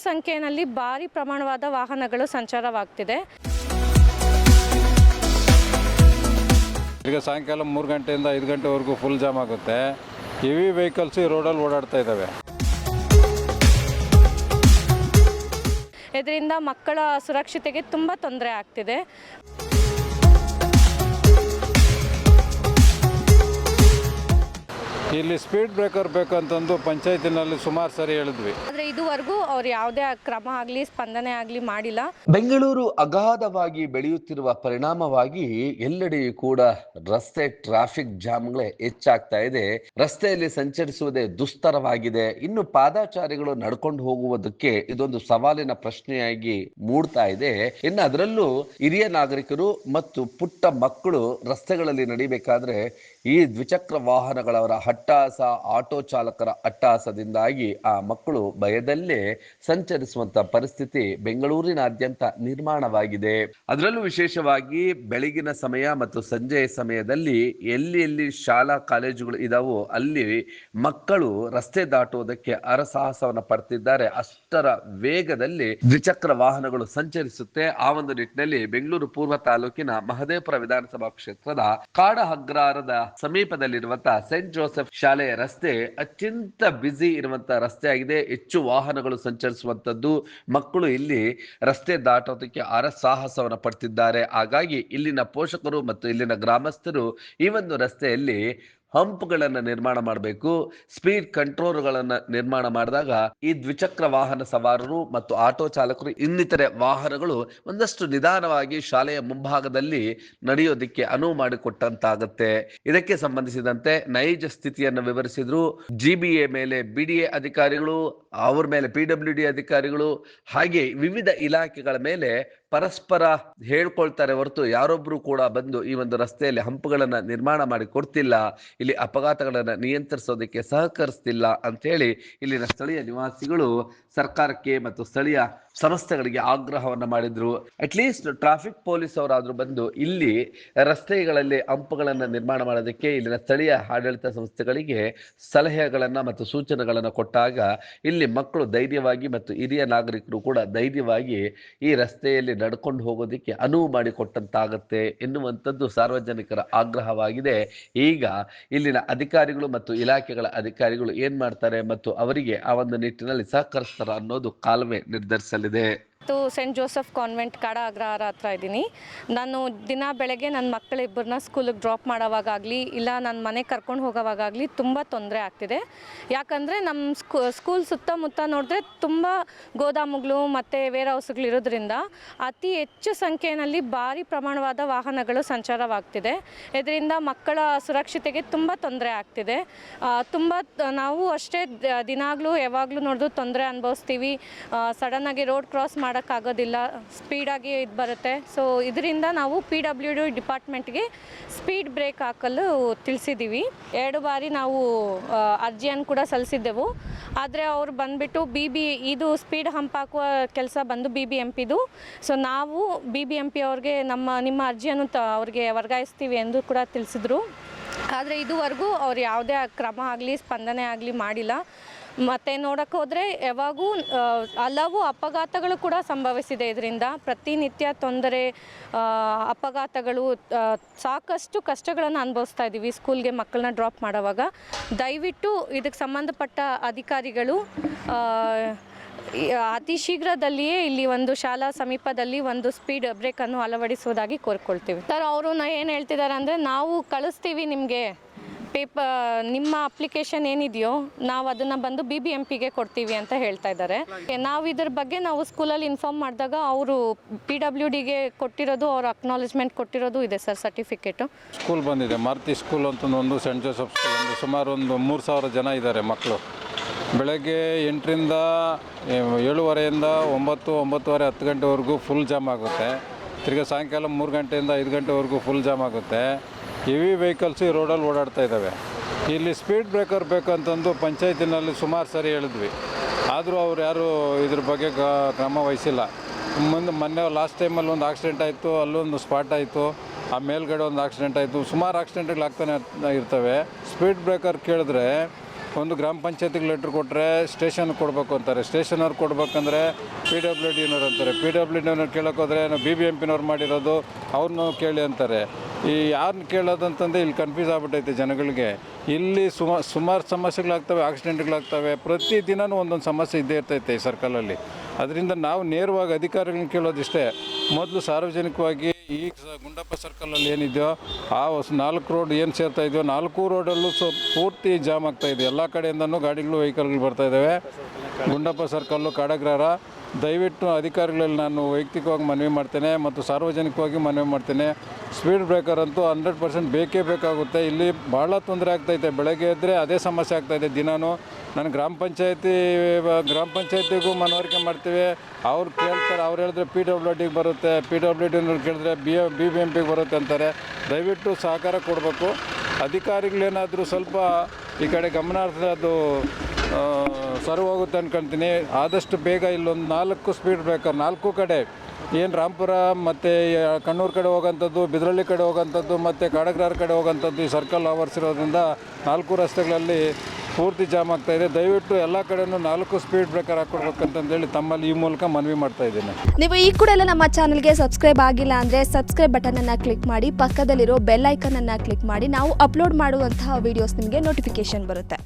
ಸಂಖ್ಯೆಯಲ್ಲಿ ಭಾರಿ ಪ್ರಮಾಣವಾದ ವಾಹನಗಳು ಸಂಚಾರವಾಗ್ತಿದೆ. ಈಗ ಸಾಯಂಕಾಲ 3 ಗಂಟೆಯಿಂದ 5 ಗಂಟೆವರೆಗೂ ಫುಲ್ ಜಾಮ್ ಆಗುತ್ತೆ. ಹೆವಿ ವೆಹಿಕಲ್ಸ್ ಈ ರೋಡಲ್ಲಿ ಓಡಾಡ್ತಾ ಇದ್ದಾವೆ. ಇದರಿಂದ ಮಕ್ಕಳ ಸುರಕ್ಷತೆಗೆ ತುಂಬ ತೊಂದರೆ ಆಗ್ತಿದೆ. ಇಲ್ಲಿ ಸ್ಪೀಡ್ ಬ್ರೇಕರ್ ಬೇಕಂತಂದು ಪಂಚಾಯತಿನಲ್ಲಿ ಸುಮಾರು ಸರಿ ಹೇಳಿದ್ವಿ. ಆದರೆ ಇದುವರೆಗೂ ಅವ್ರು ಯಾವುದೇ ಕ್ರಮ ಆಗಲಿ ಸ್ಪಂದನೆ ಆಗಲಿ ಮಾಡಿಲ್ಲ. ಬೆಂಗಳೂರು ಅಗಾಧವಾಗಿ ಬೆಳೆಯುತ್ತಿರುವ ಪರಿಣಾಮವಾಗಿ ಎಲ್ಲೆಡೆಯೂ ಕೂಡ ರಸ್ತೆ ಟ್ರಾಫಿಕ್ ಜಾಮ್ಗಳೇ ಹೆಚ್ಚಾಗ್ತಾ ಇದೆ. ರಸ್ತೆಯಲ್ಲಿ ಸಂಚರಿಸುವುದೇ ದುಸ್ತರವಾಗಿದೆ. ಇನ್ನು ಪಾದಚಾರಿಗಳು ನಡ್ಕೊಂಡು ಹೋಗುವುದಕ್ಕೆ ಇದೊಂದು ಸವಾಲಿನ ಪ್ರಶ್ನೆಯಾಗಿ ಮೂಡ್ತಾ ಇದೆ. ಇನ್ನು ಅದರಲ್ಲೂ ಹಿರಿಯ ನಾಗರಿಕರು ಮತ್ತು ಪುಟ್ಟ ಮಕ್ಕಳು ರಸ್ತೆಗಳಲ್ಲಿ ನಡಿಬೇಕಾದ್ರೆ ಈ ದ್ವಿಚಕ್ರ ವಾಹನಗಳವರ ಅಟ್ಟಹಾಸ, ಆಟೋ ಚಾಲಕರ ಅಟ್ಟಹಾಸದಿಂದಾಗಿ ಆ ಮಕ್ಕಳು ಭಯದಲ್ಲೇ ಸಂಚರಿಸುವಂತ ಪರಿಸ್ಥಿತಿ ಬೆಂಗಳೂರಿನಾದ್ಯಂತ ನಿರ್ಮಾಣವಾಗಿದೆ. ಅದರಲ್ಲೂ ವಿಶೇಷವಾಗಿ ಬೆಳಗಿನ ಸಮಯ ಮತ್ತು ಸಂಜೆಯ ಸಮಯದಲ್ಲಿ ಎಲ್ಲಿ ಶಾಲಾ ಕಾಲೇಜುಗಳು ಇದಾವೋ ಅಲ್ಲಿ ಮಕ್ಕಳು ರಸ್ತೆ ದಾಟುವುದಕ್ಕೆ ಹರಸಾಹಸವನ್ನು ಪಡ್ತಿದ್ದಾರೆ. ಅಷ್ಟರ ವೇಗದಲ್ಲಿ ದ್ವಿಚಕ್ರ ವಾಹನಗಳು ಸಂಚರಿಸುತ್ತೆ. ಆ ಒಂದು ನಿಟ್ಟಿನಲ್ಲಿ ಬೆಂಗಳೂರು ಪೂರ್ವ ತಾಲೂಕಿನ ಮಹದೇವಪುರ ವಿಧಾನಸಭಾ ಕ್ಷೇತ್ರದ ಕಾಡಹಗ್ರಾರದ ಸಮೀಪದಲ್ಲಿರುವಂತಹ ಸೆಂಟ್ ಜೋಸೆಫ್ ಶಾಲೆಯ ರಸ್ತೆ ಅತ್ಯಂತ ಬ್ಯುಸಿ ಇರುವಂತಹ ರಸ್ತೆ ಆಗಿದೆ. ಹೆಚ್ಚು ವಾಹನಗಳು ಸಂಚರಿಸುವಂತದ್ದು. ಮಕ್ಕಳು ಇಲ್ಲಿ ರಸ್ತೆ ದಾಟೋದಕ್ಕೆ ಹರಸಾಹಸವನ್ನು ಪಡ್ತಿದ್ದಾರೆ. ಹಾಗಾಗಿ ಇಲ್ಲಿನ ಪೋಷಕರು ಮತ್ತು ಇಲ್ಲಿನ ಗ್ರಾಮಸ್ಥರು ಈ ಒಂದು ರಸ್ತೆಯಲ್ಲಿ ಹಂಪ್ಗಳನ್ನು ನಿರ್ಮಾಣ ಮಾಡಬೇಕು, ಸ್ಪೀಡ್ ಕಂಟ್ರೋಲ್ಗಳನ್ನು ನಿರ್ಮಾಣ ಮಾಡಿದಾಗ ಈ ದ್ವಿಚಕ್ರ ವಾಹನ ಸವಾರರು ಮತ್ತು ಆಟೋ ಚಾಲಕರು ಇನ್ನಿತರೆ ವಾಹನಗಳು ಒಂದಷ್ಟು ನಿಧಾನವಾಗಿ ಶಾಲೆಯ ಮುಂಭಾಗದಲ್ಲಿ ನಡೆಯೋದಿಕ್ಕೆ ಅನುವು ಮಾಡಿಕೊಟ್ಟಂತಾಗತ್ತೆ. ಇದಕ್ಕೆ ಸಂಬಂಧಿಸಿದಂತೆ ನೈಜ ಸ್ಥಿತಿಯನ್ನು ವಿವರಿಸಿದ್ರು. GBA ಮೇಲೆ BDA ಅಧಿಕಾರಿಗಳು, ಅವ್ರ ಮೇಲೆ PWD ಅಧಿಕಾರಿಗಳು, ಹಾಗೆ ವಿವಿಧ ಇಲಾಖೆಗಳ ಮೇಲೆ ಪರಸ್ಪರ ಹೇಳ್ಕೊಳ್ತಾರೆ ಹೊರತು ಯಾರೊಬ್ರು ಕೂಡ ಬಂದು ಈ ಒಂದು ರಸ್ತೆಯಲ್ಲಿ ಹಂಪುಗಳನ್ನ ನಿರ್ಮಾಣ ಮಾಡಿ ಕೊಡ್ತಿಲ್ಲ, ಇಲ್ಲಿ ಅಪಘಾತಗಳನ್ನ ನಿಯಂತ್ರಿಸೋದಕ್ಕೆ ಸಹಕರಿಸ್ತಿಲ್ಲ ಅಂತ ಹೇಳಿ ಇಲ್ಲಿನ ಸ್ಥಳೀಯ ನಿವಾಸಿಗಳು ಸರ್ಕಾರಕ್ಕೆ ಮತ್ತು ಸ್ಥಳೀಯ ಸಂಸ್ಥೆಗಳಿಗೆ ಆಗ್ರಹವನ್ನ ಮಾಡಿದ್ರು. ಅಟ್ಲೀಸ್ಟ್ ಟ್ರಾಫಿಕ್ ಪೊಲೀಸ್ ಅವರಾದ್ರೂ ಬಂದು ಇಲ್ಲಿ ರಸ್ತೆಗಳಲ್ಲಿ ಹಂಪುಗಳನ್ನ ನಿರ್ಮಾಣ ಮಾಡೋದಕ್ಕೆ ಇಲ್ಲಿನ ಸ್ಥಳೀಯ ಆಡಳಿತ ಸಂಸ್ಥೆಗಳಿಗೆ ಸಲಹೆಗಳನ್ನ ಮತ್ತು ಸೂಚನೆಗಳನ್ನ ಕೊಟ್ಟಾಗ ಇಲ್ಲಿ ಮಕ್ಕಳು ಧೈರ್ಯವಾಗಿ ಮತ್ತು ಹಿರಿಯ ನಾಗರಿಕರು ಕೂಡ ಧೈರ್ಯವಾಗಿ ಈ ರಸ್ತೆಯಲ್ಲಿ ನಡ್ಕೊಂಡು ಹೋಗೋದಕ್ಕೆ ಅನುವು ಮಾಡಿಕೊಟ್ಟಂತಾಗತ್ತೆ ಎನ್ನುವಂಥದ್ದು ಸಾರ್ವಜನಿಕರ ಆಗ್ರಹವಾಗಿದೆ. ಈಗ ಇಲ್ಲಿನ ಅಧಿಕಾರಿಗಳು ಮತ್ತು ಇಲಾಖೆಗಳ ಅಧಿಕಾರಿಗಳು ಏನ್ ಮಾಡ್ತಾರೆ ಮತ್ತು ಅವರಿಗೆ ಆ ಒಂದು ನಿಟ್ಟಿನಲ್ಲಿ ಸಹಕರಿಸ್ತಾರ ಅನ್ನೋದು ಕಾಲವೇ ನಿರ್ಧರಿಸಲಿದೆ. ಸೆಂಟ್ ಜೋಸೆಫ್ ಕಾನ್ವೆಂಟ್ ಕಾಡಹಗ್ರಹಾರ ಹತ್ರ ಇದ್ದೀನಿ. ನಾನು ದಿನ ಬೆಳಗ್ಗೆ ನನ್ನ ಮಕ್ಕಳಿಬ್ಬರನ್ನ ಸ್ಕೂಲಿಗೆ ಡ್ರಾಪ್ ಮಾಡೋವಾಗಲಿ ಇಲ್ಲ ನನ್ನ ಮನೆಗೆ ಕರ್ಕೊಂಡು ಹೋಗೋವಾಗಲಿ ತುಂಬ ತೊಂದರೆ ಆಗ್ತಿದೆ. ಯಾಕಂದರೆ ನಮ್ಮ ಸ್ಕೂಲ್ ಸುತ್ತಮುತ್ತ ನೋಡಿದ್ರೆ ತುಂಬ ಗೋದಾಮುಗಳು ಮತ್ತು ವೇರ್ ಹೌಸ್ಗಳು ಇರೋದ್ರಿಂದ ಅತಿ ಹೆಚ್ಚು ಸಂಖ್ಯೆಯಲ್ಲಿ ಭಾರಿ ಪ್ರಮಾಣವಾದ ವಾಹನಗಳು ಸಂಚಾರವಾಗ್ತಿದೆ. ಇದರಿಂದ ಮಕ್ಕಳ ಸುರಕ್ಷತೆಗೆ ತುಂಬ ತೊಂದರೆ ಆಗ್ತಿದೆ. ನಾವು ಅಷ್ಟೇ ದಿನಾಗಲೂ ಯಾವಾಗಲೂ ನೋಡಿದ್ರು ತೊಂದರೆ ಅನುಭವಿಸ್ತೀವಿ. ಸಡನ್ನಾಗಿ ರೋಡ್ ಕ್ರಾಸ್ ಮಾಡೋಕ್ಕಾಗೋದಿಲ್ಲ, ಸ್ಪೀಡಾಗಿ ಇದು ಬರುತ್ತೆ. ಸೊ ಇದರಿಂದ ನಾವು PWD ಡಿಪಾರ್ಟ್ಮೆಂಟ್ಗೆ ಸ್ಪೀಡ್ ಬ್ರೇಕ್ ಹಾಕಲು ತಿಳಿಸಿದ್ದೀವಿ. 2 ಬಾರಿ ನಾವು ಅರ್ಜಿಯನ್ನು ಕೂಡ ಸಲ್ಲಿಸಿದ್ದೆವು. ಆದರೆ ಅವ್ರು ಬಂದುಬಿಟ್ಟು ಇದು ಸ್ಪೀಡ್ ಹಂಪ್ ಹಾಕುವ ಕೆಲಸ ಬಂದು BBMPದು. ಸೊ ನಾವು BBMP ಅವ್ರಿಗೆ ನಿಮ್ಮ ಅರ್ಜಿಯನ್ನು ಅವ್ರಿಗೆ ವರ್ಗಾಯಿಸ್ತೀವಿ ಎಂದು ಕೂಡ ತಿಳಿಸಿದ್ರು. ಆದರೆ ಇದುವರೆಗೂ ಅವ್ರು ಯಾವುದೇ ಕ್ರಮ ಆಗಲಿ ಸ್ಪಂದನೆ ಆಗಲಿ ಮಾಡಿಲ್ಲ. ಮತ್ತು ನೋಡೋಕ್ಕೆ ಹೋದರೆ ಯಾವಾಗೂ ಹಲವು ಅಪಘಾತಗಳು ಕೂಡ ಸಂಭವಿಸಿದೆ. ಇದರಿಂದ ಪ್ರತಿನಿತ್ಯ ತೊಂದರೆ, ಅಪಘಾತಗಳು, ಸಾಕಷ್ಟು ಕಷ್ಟಗಳನ್ನು ಅನುಭವಿಸ್ತಾ ಇದ್ದೀವಿ ಸ್ಕೂಲ್ಗೆ ಮಕ್ಕಳನ್ನ ಡ್ರಾಪ್ ಮಾಡೋವಾಗ. ದಯವಿಟ್ಟು ಇದಕ್ಕೆ ಸಂಬಂಧಪಟ್ಟ ಅಧಿಕಾರಿಗಳು ಅತಿ ಶೀಘ್ರದಲ್ಲಿಯೇ ಇಲ್ಲಿ ಒಂದು ಶಾಲಾ ಸಮೀಪದಲ್ಲಿ ಒಂದು ಸ್ಪೀಡ್ ಬ್ರೇಕನ್ನು ಅಳವಡಿಸುವುದಾಗಿ ಕೋರ್ಕೊಳ್ತೀವಿ. ಸರ್ ಅವರು ಏನು ಹೇಳ್ತಿದ್ದಾರೆ ಅಂದರೆ, ನಾವು ಕಳಿಸ್ತೀವಿ ನಿಮಗೆ ನಿಮ್ಮ ಅಪ್ಲಿಕೇಶನ್ ಏನಿದೆಯೋ ನಾವು ಅದನ್ನು ಬಂದು BBMPಗೆ ಕೊಡ್ತೀವಿ ಅಂತ ಹೇಳ್ತಾ ಇದ್ದಾರೆ. ನಾವು ಇದ್ರ ಬಗ್ಗೆ ನಾವು ಸ್ಕೂಲಲ್ಲಿ ಇನ್ಫಾರ್ಮ್ ಮಾಡಿದಾಗ ಅವರು PWDಗೆ ಕೊಟ್ಟಿರೋದು, ಅವ್ರ ಅಕ್ನಾಲೇಜ್ಮೆಂಟ್ ಕೊಟ್ಟಿರೋದು ಇದೆ ಸರ್, ಸರ್ಟಿಫಿಕೇಟು. ಸ್ಕೂಲ್ ಬಂದಿದೆ, ಮಾರುತಿ ಸ್ಕೂಲ್ ಅಂತ ಒಂದು ಸೆಂಟ್ ಜೋಸೆಫ್ ಸ್ಕೂಲ್, ಒಂದು ಸುಮಾರು 3,000 ಜನ ಇದ್ದಾರೆ ಮಕ್ಕಳು. ಬೆಳಗ್ಗೆ 8ರಿಂದ 7:30ಯಿಂದ 9, 9:30, 10 ಗಂಟೆವರೆಗೂ ಫುಲ್ ಜಾಮ್ ಆಗುತ್ತೆ. ತಿರ್ಗಿ ಸಾಯಂಕಾಲ 3 ಗಂಟೆಯಿಂದ 5 ಗಂಟೆವರೆಗೂ ಫುಲ್ ಜಾಮ್ ಆಗುತ್ತೆ. ಹೆವಿ ವೆಹಿಕಲ್ಸ್ ಈ ರೋಡಲ್ಲಿ ಓಡಾಡ್ತಾ ಇದ್ದಾವೆ. ಇಲ್ಲಿ ಸ್ಪೀಡ್ ಬ್ರೇಕರ್ ಬೇಕಂತಂದು ಪಂಚಾಯತಿನಲ್ಲಿ ಸುಮಾರು ಸರಿ ಹೇಳಿದ್ವಿ. ಆದರೂ ಅವ್ರು ಯಾರೂ ಇದ್ರ ಬಗ್ಗೆ ಕ್ರಮ ವಹಿಸಿಲ್ಲ. ಮೊನ್ನೆ ಲಾಸ್ಟ್ ಟೈಮಲ್ಲಿ ಒಂದು ಆಕ್ಸಿಡೆಂಟ್ ಆಯಿತು, ಅಲ್ಲೊಂದು ಸ್ಪಾಟ್ ಆಯಿತು, ಆ ಮೇಲ್ಗಡೆ ಒಂದು ಆಕ್ಸಿಡೆಂಟ್ ಆಯಿತು. ಸುಮಾರು ಆಕ್ಸಿಡೆಂಟ್ಗಳು ಆಗ್ತಾನೆ ಇರ್ತವೆ. ಸ್ಪೀಡ್ ಬ್ರೇಕರ್ ಕೇಳಿದ್ರೆ ಒಂದು ಗ್ರಾಮ ಪಂಚಾಯತಿಗೆ ಲೆಟ್ರ್ ಕೊಟ್ಟರೆ ಸ್ಟೇಷನ್ಗೆ ಕೊಡಬೇಕು ಅಂತಾರೆ, ಸ್ಟೇಷನವ್ರು ಕೊಡ್ಬೇಕಂದ್ರೆ PWDನವ್ರು ಅಂತಾರೆ, PWDನವ್ರು ಕೇಳೋಕೆ ಹೋದರೆ BBMPನವ್ರು ಮಾಡಿರೋದು ಅವ್ರನ್ನೂ ಕೇಳಿ ಅಂತಾರೆ. ಈ ಯಾರನ್ನ ಕೇಳೋದಂತಂದರೆ ಇಲ್ಲಿ ಕನ್ಫ್ಯೂಸ್ ಆಗ್ಬಿಟ್ಟೈತೆ ಜನಗಳಿಗೆ. ಇಲ್ಲಿ ಸುಮಾರು ಸಮಸ್ಯೆಗಳಾಗ್ತವೆ, ಆಕ್ಸಿಡೆಂಟ್ಗಳಾಗ್ತವೆ, ಪ್ರತಿದಿನವೂ ಒಂದೊಂದು ಸಮಸ್ಯೆ ಇದ್ದೇ ಇರ್ತೈತೆ ಈ ಸರ್ಕಲಲ್ಲಿ. ಅದರಿಂದ ನಾವು ನೇರವಾಗಿ ಅಧಿಕಾರಿಗಳನ್ನ ಕೇಳೋದಿಷ್ಟೇ, ಮೊದಲು ಸಾರ್ವಜನಿಕವಾಗಿ ಈ ಗುಂಡಪ್ಪ ಸರ್ಕಲಲ್ಲಿ ಏನಿದೆಯೋ ಆ 4 ರೋಡ್ ಏನು ಸೇರ್ತಾ ಇದೆಯೋ 4 ರೋಡಲ್ಲೂ ಪೂರ್ತಿ ಜಾಮ್ ಆಗ್ತಾಯಿದೆ. ಎಲ್ಲ ಕಡೆಯಿಂದನೂ ಗಾಡಿಗಳು ವೆಹಿಕಲ್ಗಳು ಬರ್ತಾಯಿದ್ದಾವೆ. ಗುಂಡಪ್ಪ ಸರ್ಕಲ್ಲು ಕಾಡಗ್ರಹಾರ, ದಯವಿಟ್ಟು ಅಧಿಕಾರಿಗಳಲ್ಲಿ ನಾನು ವೈಯಕ್ತಿಕವಾಗಿ ಮನವಿ ಮಾಡ್ತೇನೆ ಮತ್ತು ಸಾರ್ವಜನಿಕವಾಗಿ ಮನವಿ ಮಾಡ್ತೇನೆ. ಸ್ಪೀಡ್ ಬ್ರೇಕರ್ ಅಂತೂ 100% ಬೇಕೇ ಬೇಕಾಗುತ್ತೆ. ಇಲ್ಲಿ ಭಾಳ ತೊಂದರೆ ಆಗ್ತೈತೆ. ಬೆಳಗ್ಗೆ ಇದ್ದರೆ ಅದೇ ಸಮಸ್ಯೆ ಆಗ್ತಾಯಿದೆ ದಿನಾನು. ನಾನು ಗ್ರಾಮ ಪಂಚಾಯತಿಗೂ ಮನವರಿಕೆ ಮಾಡ್ತೀವಿ, ಅವ್ರು ಕೇಳ್ತಾರೆ, ಅವ್ರು ಹೇಳಿದ್ರೆ PWDಗೆ ಬರುತ್ತೆ, PWDನವ್ರು ಕೇಳಿದ್ರೆ BBMPಗೆ ಬರುತ್ತೆ ಅಂತಾರೆ. ದಯವಿಟ್ಟು ಸಹಕಾರ ಕೊಡಬೇಕು. ಅಧಿಕಾರಿಗಳೇನಾದರೂ ಸ್ವಲ್ಪ ಈ ಕಡೆ ಗಮನ ಹರಿಸಿದ್ರೆ ಅದು ಸರ್ವ್ ಹೋಗುತ್ತೆ ಅಂದ್ಕೊಳ್ತೀನಿ. ಆದಷ್ಟು ಬೇಗ ಇಲ್ಲೊಂದು 4 ಸ್ಪೀಡ್ ಬ್ರೇಕರ್ 4 ಕಡೆ, ಏನು ರಾಂಪುರ ಮತ್ತು ಕಣ್ಣೂರು ಕಡೆ ಹೋಗೋಂಥದ್ದು, ಬಿದ್ರಳ್ಳಿ ಕಡೆ ಹೋಗೋಂಥದ್ದು ಮತ್ತು ಕಾಡಗ್ರಹಾರ ಕಡೆ ಹೋಗೋಂಥದ್ದು ಈ ಸರ್ಕಲ್ ಆವರಿಸಿರೋದ್ರಿಂದ 4 ರಸ್ತೆಗಳಲ್ಲಿ ಪೂರ್ತಿ ಜಾಮ್ ಆಗ್ತಾಯಿದೆ. ದಯವಿಟ್ಟು ಎಲ್ಲ ಕಡೆಯೂ 4 ಸ್ಪೀಡ್ ಬ್ರೇಕರ್ ಹಾಕ್ಕೊಡ್ಬೇಕಂತಂದೇಳಿ ತಮ್ಮಲ್ಲಿ ಈ ಮೂಲಕ ಮನವಿ ಮಾಡ್ತಾ ಇದ್ದೀನಿ. ನೀವು ಈ ಕೂಡ ಎಲ್ಲ ನಮ್ಮ ಚಾನಲ್ಗೆ ಸಬ್ಸ್ಕ್ರೈಬ್ ಆಗಿಲ್ಲ ಅಂದರೆ ಸಬ್ಸ್ಕ್ರೈಬ್ ಬಟನನ್ನು ಕ್ಲಿಕ್ ಮಾಡಿ, ಪಕ್ಕದಲ್ಲಿರೋ ಬೆಲ್ ಐಕನನ್ನು ಕ್ಲಿಕ್ ಮಾಡಿ. ನಾವು ಅಪ್ಲೋಡ್ ಮಾಡುವಂತಹ ವೀಡಿಯೋಸ್ ನಿಮಗೆ ನೋಟಿಫಿಕೇಶನ್ ಬರುತ್ತೆ.